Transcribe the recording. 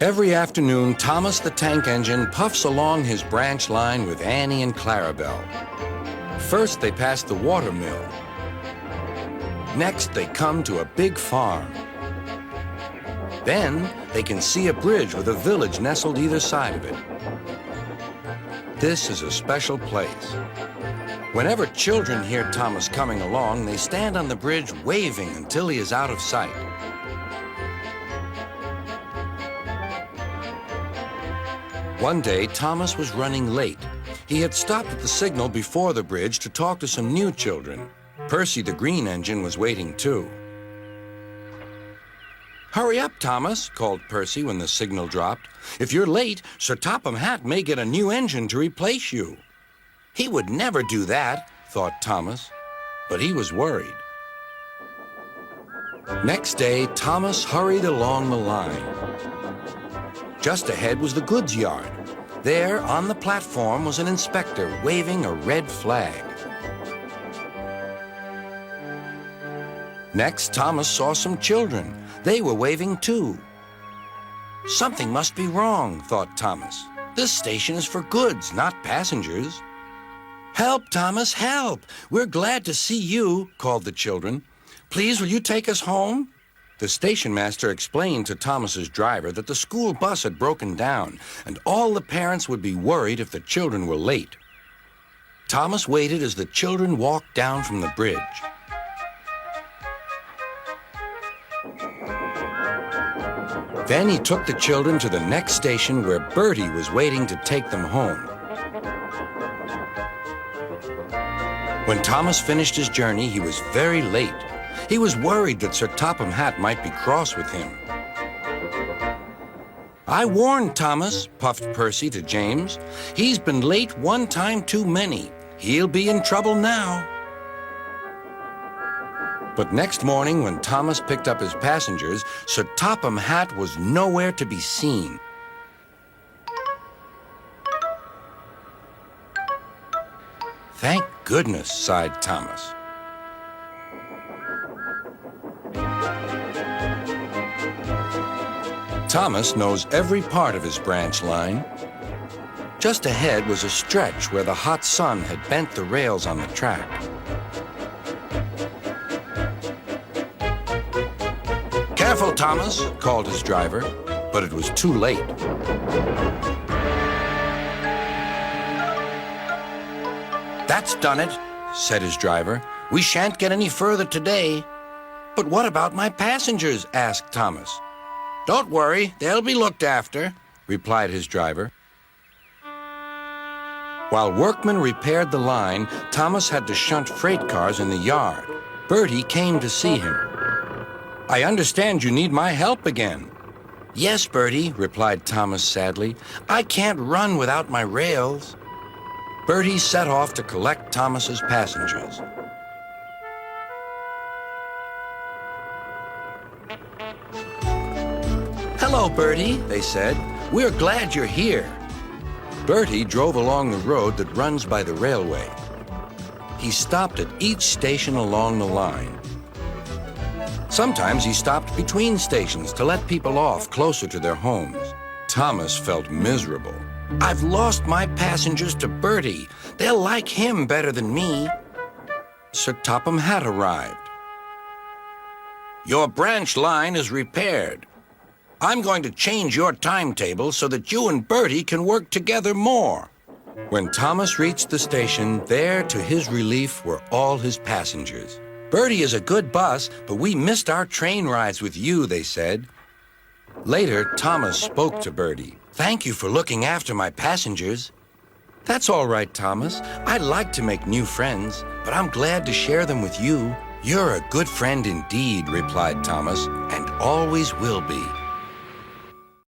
Every afternoon, Thomas the Tank Engine puffs along his branch line with Annie and Clarabelle. First, they pass the water mill. Next, they come to a big farm. Then, they can see a bridge with a village nestled either side of it. This is a special place. Whenever children hear Thomas coming along, they stand on the bridge waving until he is out of sight. One day, Thomas was running late. He had stopped at the signal before the bridge to talk to some new children. Percy the Green Engine was waiting too. "Hurry up, Thomas," called Percy when the signal dropped. "If you're late, Sir Topham Hatt may get a new engine to replace you." He would never do that, thought Thomas, but he was worried. Next day, Thomas hurried along the line. Just ahead was the goods yard. There, on the platform, was an inspector waving a red flag. Next, Thomas saw some children. They were waving too. Something must be wrong, thought Thomas. This station is for goods, not passengers. "Help, Thomas, help! We're glad to see you," called the children. "Please, will you take us home?" The station master explained to Thomas's driver that the school bus had broken down, and all the parents would be worried if the children were late. Thomas waited as the children walked down from the bridge. Then he took the children to the next station where Bertie was waiting to take them home. When Thomas finished his journey, he was very late. He was worried that Sir Topham Hatt might be cross with him. "I warned Thomas," puffed Percy to James. "He's been late one time too many. He'll be in trouble now." But next morning, when Thomas picked up his passengers, Sir Topham Hatt was nowhere to be seen. "Thank goodness," sighed Thomas. Thomas knows every part of his branch line. Just ahead was a stretch where the hot sun had bent the rails on the track. "Careful, Thomas," called his driver, but it was too late. "That's done it," said his driver. "We shan't get any further today." "But what about my passengers?" asked Thomas. "Don't worry, they'll be looked after," replied his driver. While workmen repaired the line, Thomas had to shunt freight cars in the yard. Bertie came to see him. "I understand you need my help again." "Yes, Bertie," replied Thomas sadly. "I can't run without my rails." Bertie set off to collect Thomas's passengers. "Hello, Bertie," they said. "We're glad you're here." Bertie drove along the road that runs by the railway. He stopped at each station along the line. Sometimes he stopped between stations to let people off closer to their homes. Thomas felt miserable. "I've lost my passengers to Bertie. They'll like him better than me." Sir Topham Hatt arrived. "Your branch line is repaired. I'm going to change your timetable so that you and Bertie can work together more." When Thomas reached the station, there, to his relief, were all his passengers. "Bertie is a good bus, but we missed our train rides with you," they said. Later, Thomas spoke to Bertie. "Thank you for looking after my passengers." "That's all right, Thomas. I'd like to make new friends, but I'm glad to share them with you." "You're a good friend indeed," replied Thomas, "and always will be."